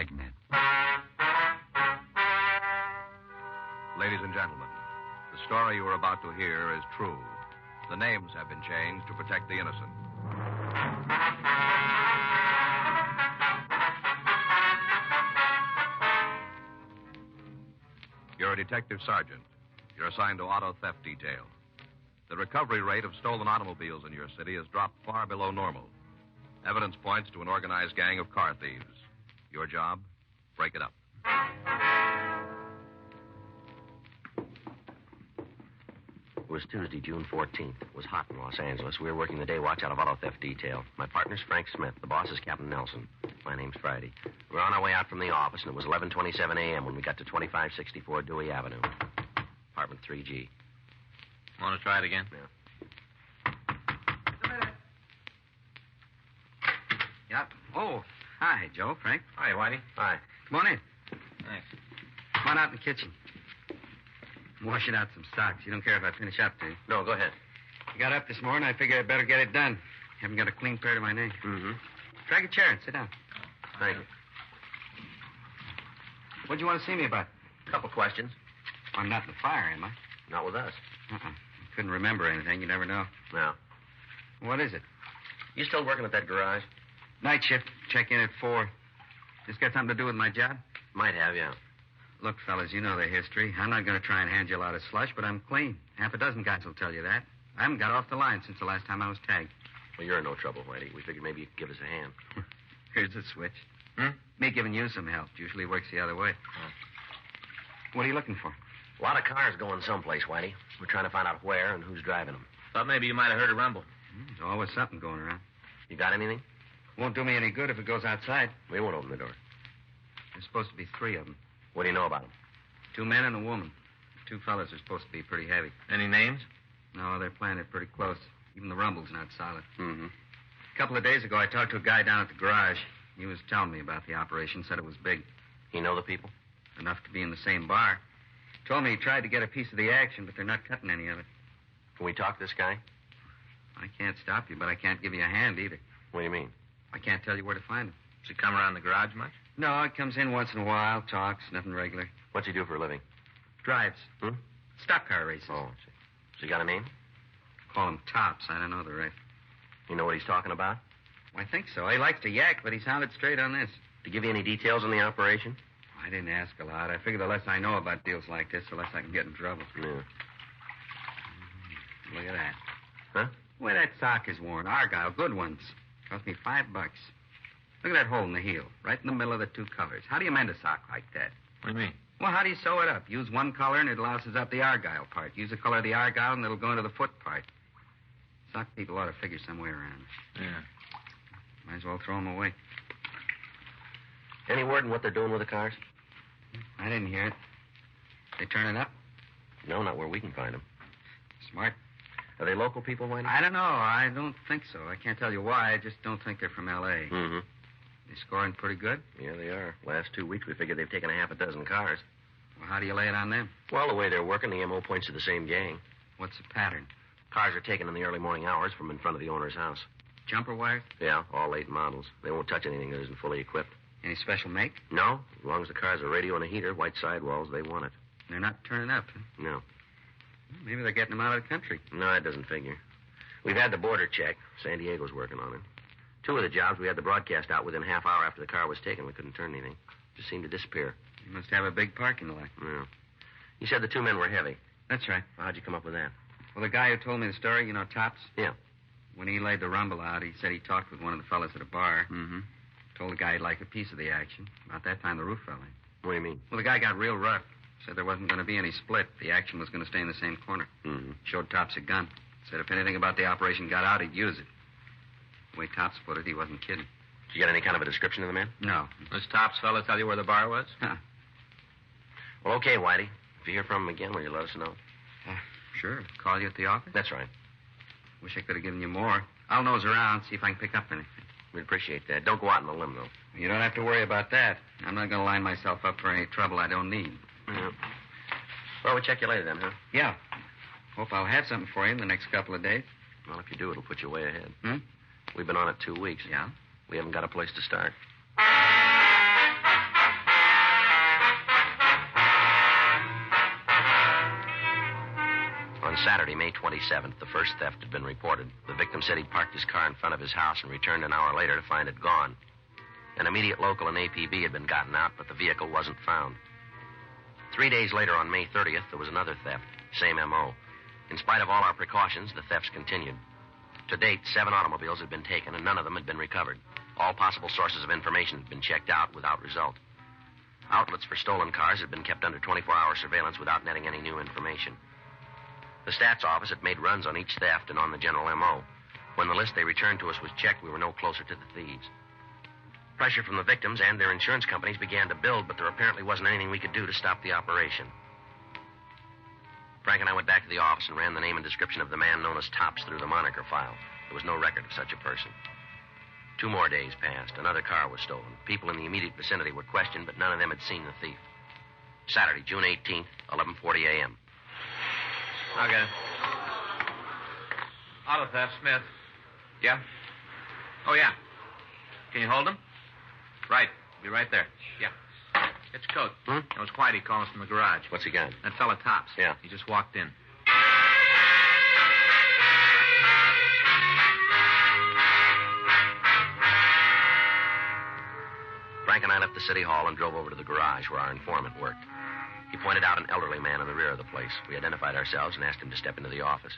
Dragnet. Ladies and gentlemen, the story you are about to hear is true. The names have been changed to protect the innocent. You're a detective sergeant. You're assigned to auto theft detail. The recovery rate of stolen automobiles in your city has dropped far below normal. Evidence points to an organized gang of car thieves. Your job? Break it up. It was Tuesday, June 14th. It was hot in Los Angeles. We were working the day watch out of auto theft detail. My partner's Frank Smith. The boss is Captain Nelson. My name's Friday. We were on our way out from the office, and it was 11:27 a.m. when we got to 2564 Dewey Avenue. Apartment 3G. Want to try it again? Yeah. Yep. Oh, hi, Joe, Frank. Hi, Whitey. Hi. Come on in. Thanks. Come on out in the kitchen. I'm washing out some socks. You don't care if I finish up, do you? No, go ahead. I got up this morning. I figured I'd better get it done. Haven't got a clean pair to my name. Mm-hmm. Drag a chair and sit down. Thank you. What'd you want to see me about? Couple questions. I'm not in the fire, am I? Not with us. I couldn't remember anything. You never know. No. What is it? You still working at that garage? Night shift. Check in at 4. This got something to do with my job? Might have, yeah. Look, fellas, you know the history. I'm not going to try and hand you a lot of slush, but I'm clean. Half a dozen guys will tell you that. I haven't got off the line since the last time I was tagged. Well, you're in no trouble, Whitey. We figured maybe you could give us a hand. Here's the switch. Me giving you some help usually works the other way. What are you looking for? A lot of cars going someplace, Whitey. We're trying to find out where and who's driving them. Thought maybe you might have heard a rumble. There's always something going around. You got anything? Won't do me any good if it goes outside. We won't open the door. There's supposed to be 3 of them. What do you know about them? 2 men and a woman. 2 fellas are supposed to be pretty heavy. Any names? No, they're playing it pretty close. Even the rumble's not solid. Mm-hmm. A couple of days ago, I talked to a guy down at the garage. He was telling me about the operation, said it was big. You know the people? Enough to be in the same bar. Told me he tried to get a piece of the action, but they're not cutting any of it. Can we talk to this guy? I can't stop you, but I can't give you a hand either. What do you mean? I can't tell you where to find him. Does he come around the garage much? No, he comes in once in a while, talks, nothing regular. What's he do for a living? Drives. Stock car races. Oh, I see. Has he got a name? Call him Tops. I don't know the rest. You know what he's talking about? I think so. He likes to yak, but he sounded straight on this. To give you any details on the operation? I didn't ask a lot. I figure the less I know about deals like this, the less I can get in trouble. Yeah. Look at that. Huh? The way that sock is worn. Argyle, good ones. Cost me $5. Look at that hole in the heel, right in the middle of the 2 colors. How do you mend a sock like that? What do you mean? Well, how do you sew it up? Use one color and it louses up the Argyle part. Use the color of the Argyle and it'll go into the foot part. Sock people ought to figure some way around it. Yeah. Might as well throw them away. Any word on what they're doing with the cars? I didn't hear it. They turning up? No, not where we can find them. Smart. Are they local people, Whitey? I don't know. I don't think so. I can't tell you why. I just don't think they're from L.A. Mm-hmm. They scoring pretty good? Yeah, they are. Last 2 weeks, we figured they've taken a half a dozen cars. Well, how do you lay it on them? Well, the way they're working, the M.O. points to the same gang. What's the pattern? Cars are taken in the early morning hours from in front of the owner's house. Jumper wires? Yeah, all late models. They won't touch anything that isn't fully equipped. Any special make? No, as long as the car's a radio and a heater, white sidewalls, they want it. They're not turning up, huh? No. Well, maybe they're getting them out of the country. No, it doesn't figure. We've had the border checked. San Diego's working on it. 2 of the jobs, we had the broadcast out within a half hour after the car was taken. We couldn't turn anything. Just seemed to disappear. You must have a big parking lot. Yeah. You said the 2 men were heavy. That's right. Well, how'd you come up with that? Well, the guy who told me the story, you know, Tops? Yeah. When he laid the rumble out, he said he talked with one of the fellas at a bar. Mm-hmm. Told the guy he'd like a piece of the action. About that time, the roof fell in. What do you mean? Well, the guy got real rough. Said there wasn't going to be any split. The action was going to stay in the same corner. Mm-hmm. Showed Tops a gun. Said if anything about the operation got out, he'd use it. The way Tops put it, he wasn't kidding. Did you get any kind of a description of the man? No. This Tops fella tell you where the bar was? Huh. Well, okay, Whitey. If you hear from him again, will you let us know? Sure. Call you at the office? That's right. Wish I could have given you more. I'll nose around, see if I can pick up anything. We'd appreciate that. Don't go out on a limb, though. You don't have to worry about that. I'm not going to line myself up for any trouble I don't need. Yeah. Well, we'll check you later then, huh? Yeah. Hope I'll have something for you in the next couple of days. Well, if you do, it'll put you way ahead. Hmm? We've been on it 2 weeks. Yeah? We haven't got a place to start. Saturday, May 27th, the first theft had been reported. The victim said he'd parked his car in front of his house and returned an hour later to find it gone. An immediate local and APB had been gotten out, but the vehicle wasn't found. 3 days later, on May 30th, there was another theft. Same M.O. In spite of all our precautions, the thefts continued. To date, 7 automobiles had been taken, and none of them had been recovered. All possible sources of information had been checked out without result. Outlets for stolen cars had been kept under 24-hour surveillance without netting any new information. The stats office had made runs on each theft and on the general M.O. When the list they returned to us was checked, we were no closer to the thieves. Pressure from the victims and their insurance companies began to build, but there apparently wasn't anything we could do to stop the operation. Frank and I went back to the office and ran the name and description of the man known as Tops through the moniker file. There was no record of such a person. 2 more days passed. Another car was stolen. People in the immediate vicinity were questioned, but none of them had seen the thief. Saturday, June 18th, 11:40 a.m. Okay. Auto theft, Smith. Yeah? Oh, yeah. Can you hold him? Right. Be right there. Yeah. Get your coat. It was Whitey calling us from the garage. What's he got? That fella Tops. Yeah. He just walked in. Frank and I left the city hall and drove over to the garage where our informant worked. He pointed out an elderly man in the rear of the place. We identified ourselves and asked him to step into the office.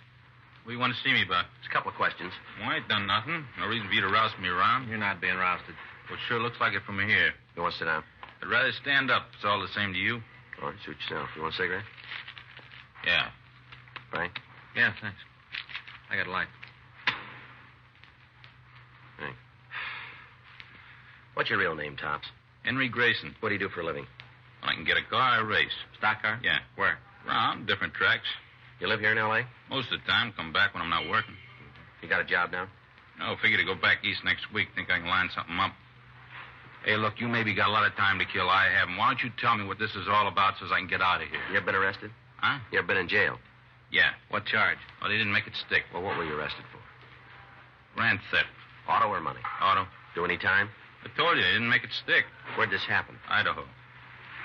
What do you want to see me about? Just a couple of questions. Well, I ain't done nothing. No reason for you to roust me around. You're not being rousted. Well, it sure looks like it from here. You want to sit down? I'd rather stand up. It's all the same to you. All right, suit yourself. You want a cigarette? Yeah. Frank? Yeah, thanks. I got a light. Frank. What's your real name, Tops? Henry Grayson. What do you do for a living? When I can get a car, I race. Stock car? Yeah. Where? Around, different tracks. You live here in L.A.? Most of the time, come back when I'm not working. You got a job now? No, figure to go back east next week. Think I can line something up. Hey, look, you maybe got a lot of time to kill. I haven't. Why don't you tell me what this is all about so I can get out of here? You ever been arrested? Huh? You ever been in jail? Yeah. What charge? Well, they didn't make it stick. Well, what were you arrested for? Grand theft. Auto or money? Auto. Do any time? I told you, they didn't make it stick. Where'd this happen? Idaho.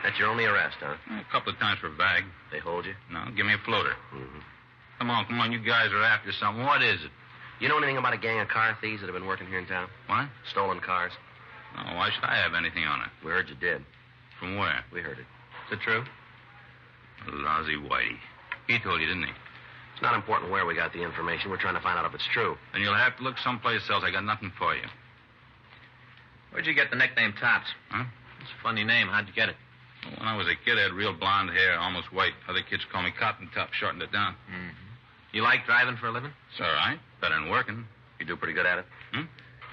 That's your only arrest, huh? A couple of times for a bag. They hold you? No, give me a floater. Mm-hmm. Come on, you guys are after something. What is it? You know anything about a gang of car thieves that have been working here in town? What? Stolen cars? Oh, why should I have anything on it? We heard you did. From where? We heard it. Is it true? Lousy Whitey. He told you, didn't he? It's not important where we got the information. We're trying to find out if it's true. Then you'll have to look someplace else. I got nothing for you. Where'd you get the nickname Tops? Huh? It's a funny name. How'd you get it? Well, when I was a kid, I had real blonde hair, almost white. Other kids call me Cotton Top, shortened it down. Mm-hmm. You like driving for a living? It's all right. Better than working. You do pretty good at it?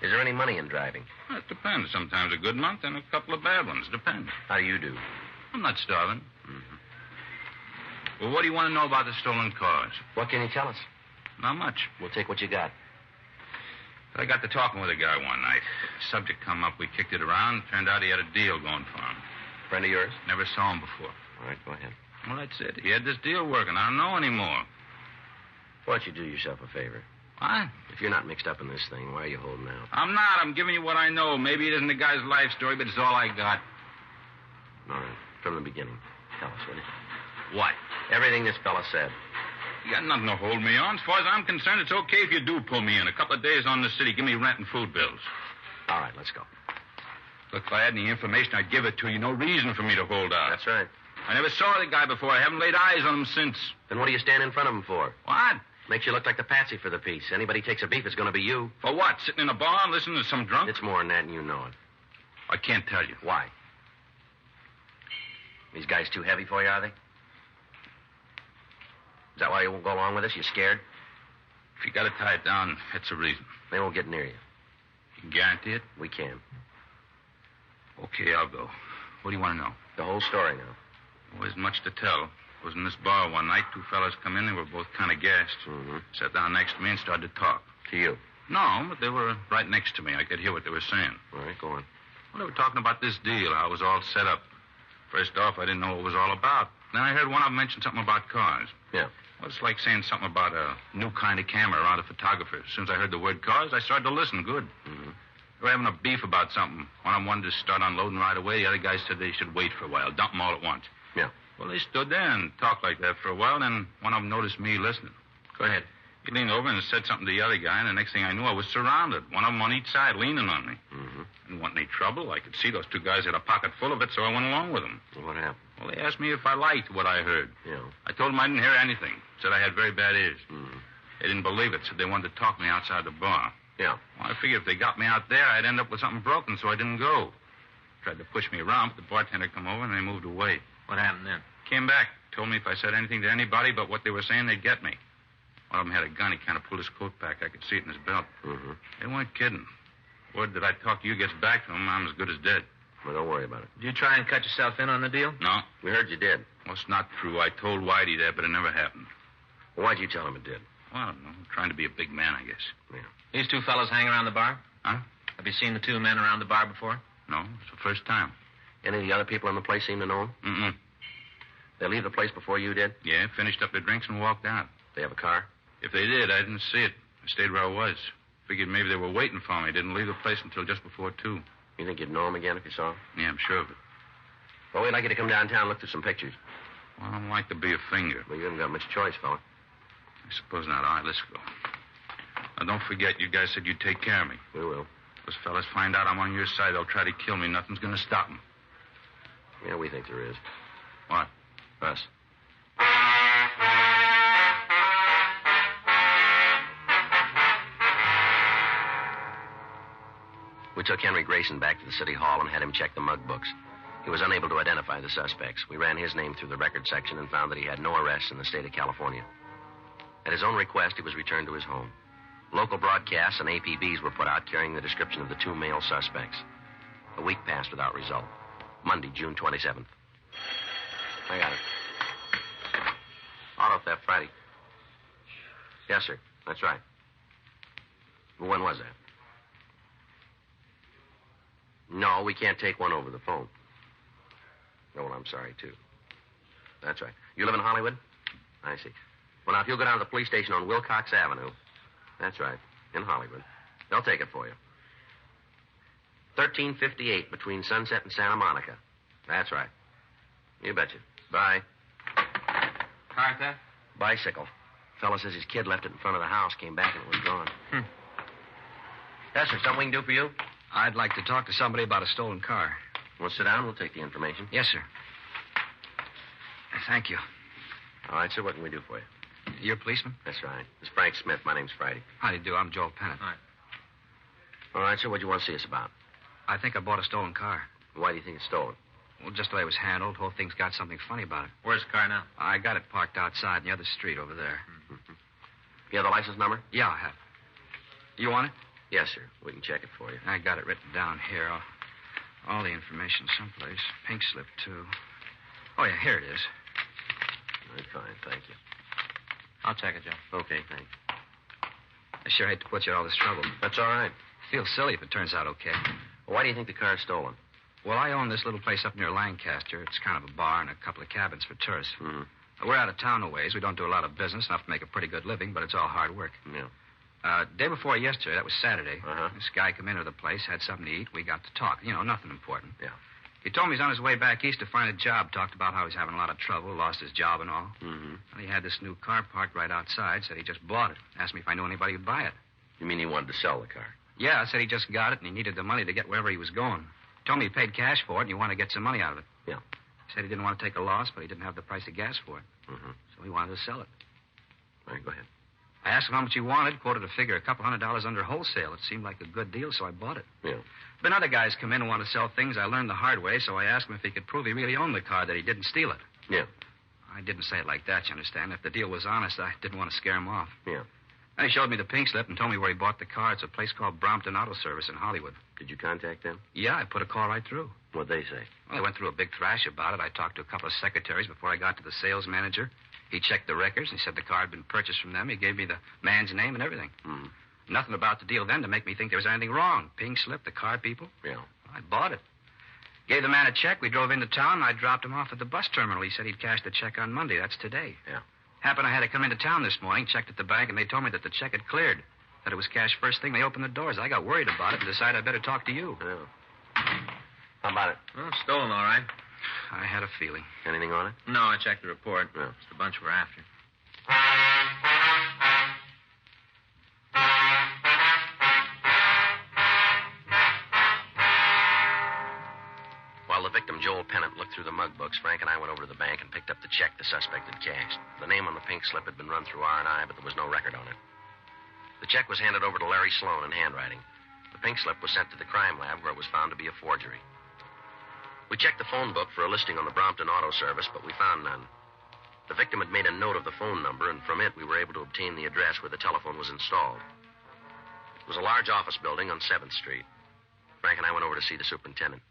Is there any money in driving? Well, it depends. Sometimes a good month and a couple of bad ones. Depends. How do you do? I'm not starving. Mm-hmm. Well, what do you want to know about the stolen cars? What can you tell us? Not much. We'll take what you got. I got to talking with a guy one night. Subject come up. We kicked it around. Turned out he had a deal going for him. Friend of yours? Never saw him before. All right, go ahead. Well, that's it. He had this deal working. I don't know anymore. Why don't you do yourself a favor? What? If you're not mixed up in this thing, why are you holding out? I'm not. I'm giving you what I know. Maybe it isn't the guy's life story, but it's all I got. All right, from the beginning. Tell us, will you? What? Everything this fella said. You got nothing to hold me on. As far as I'm concerned, it's okay if you do pull me in. A couple of days on the city. Give me rent and food bills. All right, let's go. Look, if I had any information, I'd give it to you. No reason for me to hold out. That's right. I never saw the guy before. I haven't laid eyes on him since. Then what do you stand in front of him for? What? Makes you look like the patsy for the piece. Anybody takes a beef, it's going to be you. For what? Sitting in a bar and listening to some drunk? It's more than that, and you know it. I can't tell you. Why? These guys too heavy for you, are they? Is that why you won't go along with us? You scared? If you got to tie it down, it's a reason. They won't get near you. You can guarantee it? We can. Okay, I'll go. What do you want to know? The whole story now. Well, there's much to tell. I was in this bar one night. 2 fellas come in. They were both kind of gassed. Mm-hmm. Sat down next to me and started to talk. To you? No, but they were right next to me. I could hear what they were saying. All right, go on. Well, they were talking about this deal, how it was all set up. First off, I didn't know what it was all about. Then I heard one of them mention something about cars. Yeah. Well, it's like saying something about a new kind of camera around a photographer. As soon as I heard the word cars, I started to listen. Good. Mm-hmm. They were having a beef about something. One of them wanted to start unloading right away. The other guy said they should wait for a while, dump them all at once. Yeah. Well, they stood there and talked like that for a while, then one of them noticed me listening. Go ahead. He leaned over and said something to the other guy, and the next thing I knew, I was surrounded. One of them on each side leaning on me. Mm-hmm. Didn't want any trouble. I could see those two guys had a pocket full of it, so I went along with them. Well, what happened? Well, they asked me if I liked what I heard. Yeah. I told them I didn't hear anything. Said I had very bad ears. Mm-hmm. They didn't believe it, said they wanted to talk me outside the bar. Yeah. Well, I figured if they got me out there, I'd end up with something broken, so I didn't go. Tried to push me around, but the bartender come over, and they moved away. What happened then? Came back, told me if I said anything to anybody but what they were saying, they'd get me. One of them had a gun. He kind of pulled his coat back. I could see it in his belt. Mm-hmm. They weren't kidding. Word that I talk to you gets back to him, I'm as good as dead. Well, don't worry about it. Did you try and cut yourself in on the deal? No. We heard you did. Well, it's not true. I told Whitey that, but it never happened. Well, why'd you tell him it did? Well, I don't know. Trying to be a big man, I guess. Yeah. These two fellows hang around the bar? Huh? Have you seen the two men around the bar before? No, it's the first time. Any of the other people in the place seem to know him? Mm-mm. They leave the place before you did? Yeah, finished up their drinks and walked out. They have a car? If they did, I didn't see it. I stayed where I was. Figured maybe they were waiting for me. Didn't leave the place until just before 2. You think you'd know him again if you saw him? Yeah, I'm sure of it. Well, we'd like you to come downtown and look through some pictures. Well, I don't like to be a finger. Well, you haven't got much choice, fella. I suppose not. All right, let's go. Now, don't forget, you guys said you'd take care of me. We will. Those fellas find out I'm on your side, they'll try to kill me. Nothing's going to stop them. Yeah, we think there is. What? Us. We took Henry Grayson back to the city hall and had him check the mug books. He was unable to identify the suspects. We ran his name through the record section and found that he had no arrests in the state of California. At his own request, he was returned to his home. Local broadcasts and APBs were put out carrying the description of the 2 male suspects. A week passed without result. Monday, June 27th. I got it. Auto theft Friday. Yes, sir. That's right. Well, when was that? No, we can't take one over the phone. Oh, well, I'm sorry, too. That's right. You live in Hollywood? I see. Well, now, if you'll go down to the police station on Wilcox Avenue. That's right. In Hollywood. They'll take it for you. 1358 between Sunset and Santa Monica. That's right. You betcha. Bye. Car theft? Bicycle. Fellow says his kid left it in front of the house, came back, and it was gone. Yes, sir. Something we can do for you? I'd like to talk to somebody about a stolen car. Well, sit down. We'll take the information. Yes, sir. Thank you. All right, sir. What can we do for you? You're a policeman? That's right. This is Frank Smith. My name's Friday. How do you do? I'm Joel Pennant. All right. All right, sir. What do you want to see us about? I think I bought a stolen car. Why do you think it's stolen? Well, just the way it was handled. The whole thing's got something funny about it. Where's the car now? I got it parked outside in the other street over there. You have the license number? Yeah, I have. You want it? Yes, sir. We can check it for you. I got it written down here. All the information someplace. Pink slip, too. Oh, yeah, here it is. All right, fine. Thank you. I'll check it, Joe. Okay, thanks. I sure hate to put you in all this trouble. That's all right. Feel silly if it turns out okay. Well, why do you think the car's stolen? Well, I own this little place up near Lancaster. It's kind of a bar and a couple of cabins for tourists. Mm-hmm. We're out of town a ways. We don't do a lot of business, enough to make a pretty good living, but it's all hard work. Yeah. Day before yesterday, that was Saturday, Uh-huh. this guy come into the place, had something to eat. We got to talk. You know, nothing important. Yeah. He told me he's on his way back east to find a job. Talked about how he's having a lot of trouble, lost his job and all. Mm-hmm. Well, he had this new car parked right outside, said he just bought it. Asked me if I knew anybody who'd buy it. You mean he wanted to sell the car? Yeah, I said he just got it and he needed the money to get wherever he was going. Told me he paid cash for it and he wanted to get some money out of it. Yeah. Said he didn't want to take a loss, but he didn't have the price of gas for it. Mm-hmm. So he wanted to sell it. All right, go ahead. I asked him how much he wanted, quoted a figure, $200 under wholesale. It seemed like a good deal, so I bought it. Yeah. Been other guys come in and want to sell things. I learned the hard way, so I asked him if he could prove he really owned the car, that he didn't steal it. Yeah. I didn't say it like that, you understand. If the deal was honest, I didn't want to scare him off. Yeah. Then he showed me the pink slip and told me where he bought the car. It's a place called Brompton Auto Service in Hollywood. Did you contact them? Yeah, I put a call right through. What'd they say? Well, I went through a big thrash about it. I talked to a couple of secretaries before I got to the sales manager. He checked the records. He said the car had been purchased from them. He gave me the man's name and everything. Mm-hmm. Nothing about the deal then to make me think there was anything wrong. Pink slip, the car people. Yeah. I bought it. Gave the man a check. We drove into town, and I dropped him off at the bus terminal. He said he'd cash the check on Monday. That's today. Yeah. Happened I had to come into town this morning, checked at the bank, and they told me that the check had cleared. That it was cash first thing they opened the doors. I got worried about it and decided I better talk to you. Yeah. How about it? Well, stolen, all right. I had a feeling. Anything on it? No, I checked the report. Yeah. It's the bunch we're after. While the victim, Joel Pennant, looked through the mug books, Frank and I went over to the bank and picked up the check the suspect had cashed. The name on the pink slip had been run through R&I, but there was no record on it. The check was handed over to Larry Sloan in handwriting. The pink slip was sent to the crime lab, where it was found to be a forgery. We checked the phone book for a listing on the Brompton Auto Service, but we found none. The victim had made a note of the phone number, and from it we were able to obtain the address where the telephone was installed. It was a large office building on 7th Street. Frank and I went over to see the superintendent.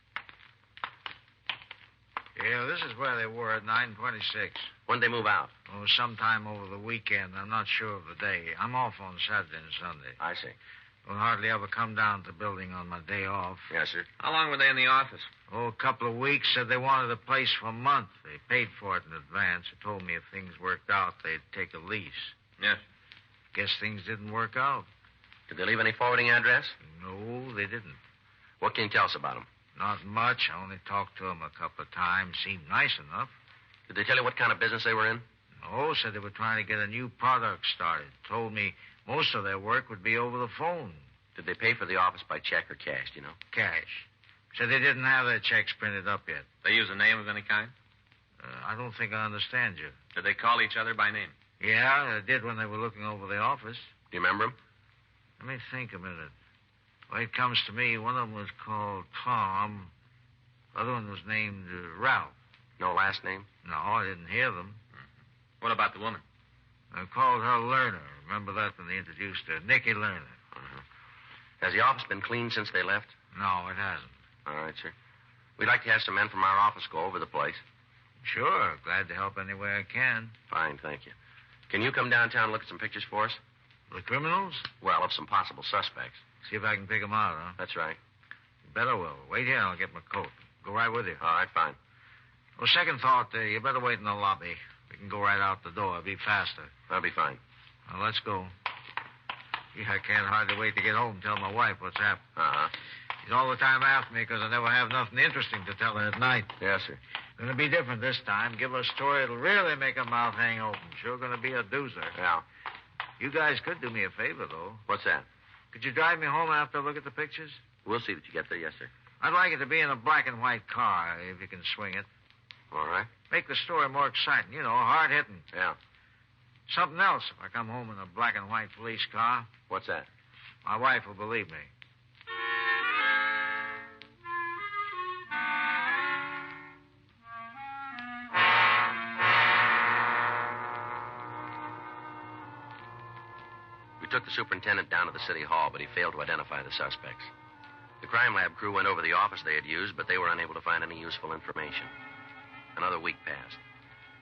Yeah, this is where they were at 9:26. When'd they move out? Oh, sometime over the weekend. I'm not sure of the day. I'm off on Saturday and Sunday. I see. Will hardly ever come down to the building on my day off. Yes, sir. How long were they in the office? Oh, a couple of weeks. Said they wanted the place for a month. They paid for it in advance. They told me if things worked out, they'd take a lease. Yes. Guess things didn't work out. Did they leave any forwarding address? No, they didn't. What can you tell us about them? Not much. I only talked to them a couple of times. Seemed nice enough. Did they tell you what kind of business they were in? No, said they were trying to get a new product started. Told me most of their work would be over the phone. Did they pay for the office by check or cash, do you know? Cash. Said they didn't have their checks printed up yet. They use a name of any kind? I don't think I understand you. Did they call each other by name? Yeah, they did when they were looking over the office. Do you remember them? Let me think a minute. Well, it comes to me, one of them was called Tom. The other one was named Ralph. No last name? No, I didn't hear them. What about the woman? I called her Lerner. Remember that when they introduced her? Nicky Lerner. Has the office been cleaned since they left? No, it hasn't. All right, sir. We'd like to have some men from our office go over the place. Sure. Glad to help any way I can. Fine, thank you. Can you come downtown and look at some pictures for us? The criminals? Well, of some possible suspects. See if I can pick them out, huh? That's right. You better will. Wait here and I'll get my coat. Go right with you. All right, fine. Well, second thought, you better wait in the lobby. We can go right out the door. It'll be faster. That'll be fine. Now, let's go. Gee, I can't hardly wait to get home and tell my wife what's happened. Uh-huh. She's all the time after me because I never have nothing interesting to tell her at night. Yes, sir. Gonna be different this time. Give her a story that'll really make her mouth hang open. Sure gonna be a doozer. Yeah. You guys could do me a favor, though. What's that? Could you drive me home after I look at the pictures? We'll see that you get there, yes, sir. I'd like it to be in a black and white car, if you can swing it. All right. Make the story more exciting. You know, hard-hitting. Yeah. Something else if I come home in a black and white police car. What's that? My wife will believe me. We took the superintendent down to the city hall, but he failed to identify the suspects. The crime lab crew went over the office they had used, but they were unable to find any useful information. Another week passed.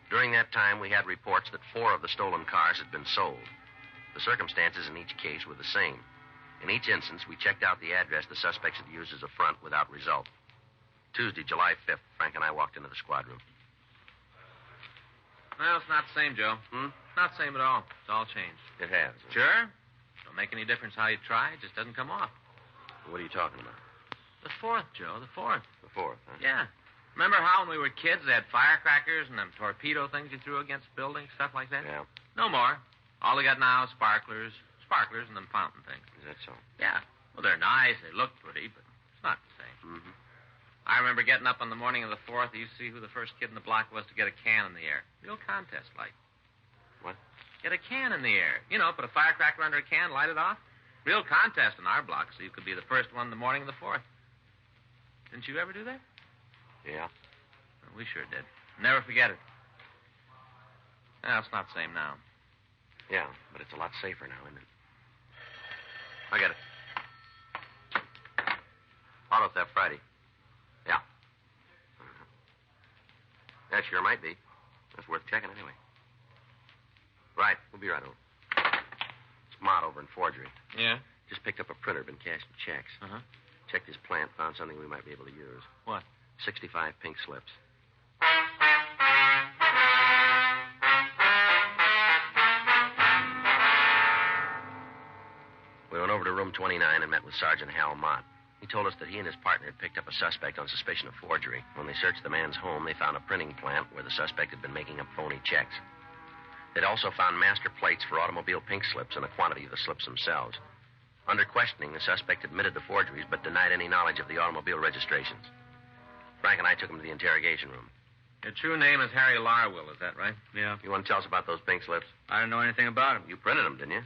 During that time, we had reports that 4 of the stolen cars had been sold. The circumstances in each case were the same. In each instance, we checked out the address the suspects had used as a front without result. Tuesday, July 5th, Frank and I walked into the squad room. Well, it's not the same, Joe. Not the same at all. It's all changed. It has. Sure? Don't make any difference how you try. It just doesn't come off. What are you talking about? The 4th, Joe. The 4th. The 4th, huh? Yeah. Remember how when we were kids they had firecrackers and them torpedo things you threw against buildings, stuff like that? Yeah. No more. All they got now is sparklers, and them fountain things. Is that so? Yeah. Well, they're nice. They look pretty, but it's not the same. Mm-hmm. I remember getting up on the morning of the 4th. You see who the first kid in the block was to get a can in the air. Real contest, like. What? Get a can in the air. You know, put a firecracker under a can, light it off. Real contest in our block, so you could be the first one in the morning of the 4th. Didn't you ever do that? Yeah. Well, we sure did. Never forget it. Well, it's not the same now. Yeah, but it's a lot safer now, isn't it? I got it. Auto theft Friday. Yeah. That sure might be. That's worth checking anyway. Right. We'll be right over. It's Mott over in forgery. Yeah? Just picked up a printer, been cashing checks. Uh-huh. Checked his plant, found something we might be able to use. What? 65 pink slips. We went over to room 29 and met with Sergeant Hal Mott. He told us that he and his partner had picked up a suspect on suspicion of forgery. When they searched the man's home, they found a printing plant where the suspect had been making up phony checks. They'd also found master plates for automobile pink slips and a quantity of the slips themselves. Under questioning, the suspect admitted the forgeries but denied any knowledge of the automobile registrations. Frank and I took him to the interrogation room. Your true name is Harry Larwill, is that right? Yeah. You want to tell us about those pink slips? I don't know anything about him. You printed them, didn't you?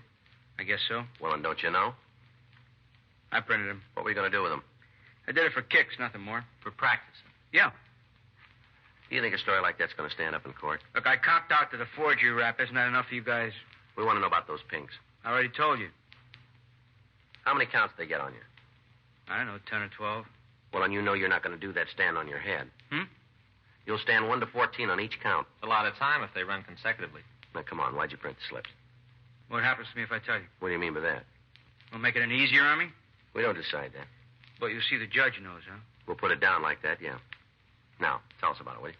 I guess so. Well, and don't you know? I printed him. What were you going to do with them? I did it for kicks, nothing more. For practicing. Yeah. Do you think a story like that's going to stand up in court? Look, I copped out to the forgery rap. Isn't that enough for you guys? We want to know about those pinks. I already told you. How many counts did they get on you? I don't know, 10 or 12. Well, and you know you're not going to do that stand on your head. Hmm? You'll stand 1 to 14 on each count. It's a lot of time if they run consecutively. Now, come on. Why'd you print the slips? What happens to me if I tell you? What do you mean by that? We'll make it an easier on me? We don't decide that. But you see, the judge knows, huh? We'll put it down like that, yeah. Now, tell us about it, will you?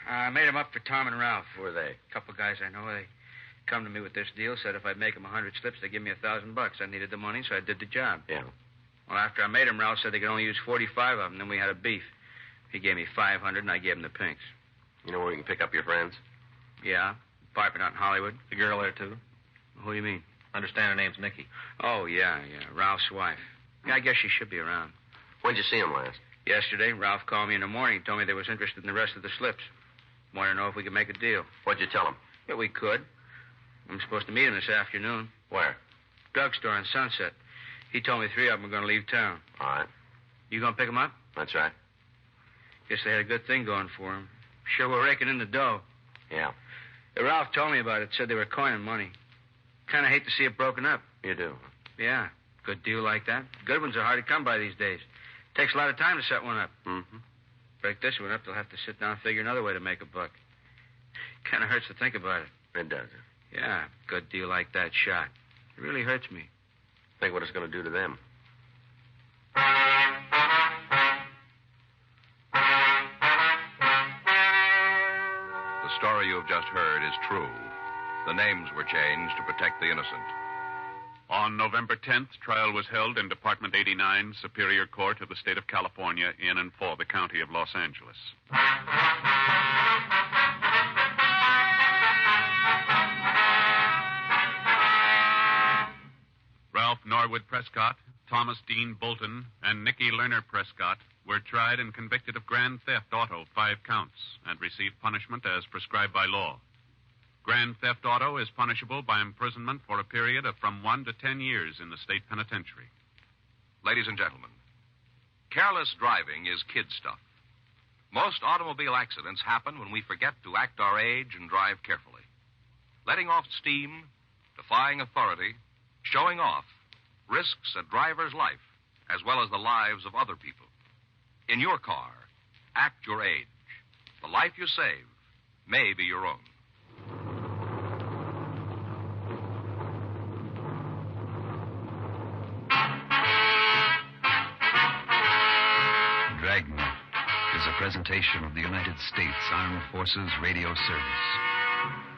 I made them up for Tom and Ralph. Who are they? A couple guys I know. They come to me with this deal, said if I'd make them 100 slips, they'd give me $1,000. I needed the money, so I did the job. Yeah. Well, after I made them, Ralph said they could only use 45 of them. Then we had a beef. He gave me 500, and I gave him the pinks. You know where you can pick up your friends? Yeah. Apartment out in Hollywood. The girl there, too? Who do you mean? Understand her name's Nikki. Oh, yeah. Ralph's wife. Yeah, I guess she should be around. When'd you see him last? Yesterday, Ralph called me in the morning. Told me they was interested in the rest of the slips. Wanted to know if we could make a deal. What'd you tell him? Yeah, we could. I'm supposed to meet him this afternoon. Where? Drugstore on Sunset. He told me 3 of them were going to leave town. All right. You going to pick them up? That's right. Guess they had a good thing going for them. Sure, we're raking in the dough. Yeah. Ralph told me about it. Said they were coining money. Kind of hate to see it broken up. You do? Yeah. Good deal like that. Good ones are hard to come by these days. Takes a lot of time to set one up. Mm-hmm. Break this one up, they'll have to sit down and figure another way to make a buck. Kind of hurts to think about it. It does. Yeah, good deal like that shot. It really hurts me. Think what it's going to do to them. The story you have just heard is true. The names were changed to protect the innocent. On November 10th, trial was held in Department 89, Superior Court of the State of California, in and for the County of Los Angeles. Ralph Norwood Prescott, Thomas Dean Bolton, and Nicky Lerner Prescott were tried and convicted of grand theft auto, 5 counts, and received punishment as prescribed by law. Grand theft auto is punishable by imprisonment for a period of from 1 to 10 years in the state penitentiary. Ladies and gentlemen, careless driving is kid stuff. Most automobile accidents happen when we forget to act our age and drive carefully. Letting off steam, defying authority, showing off risks a driver's life as well as the lives of other people. In your car, act your age. The life you save may be your own. Dragnet is a presentation of the United States Armed Forces Radio Service.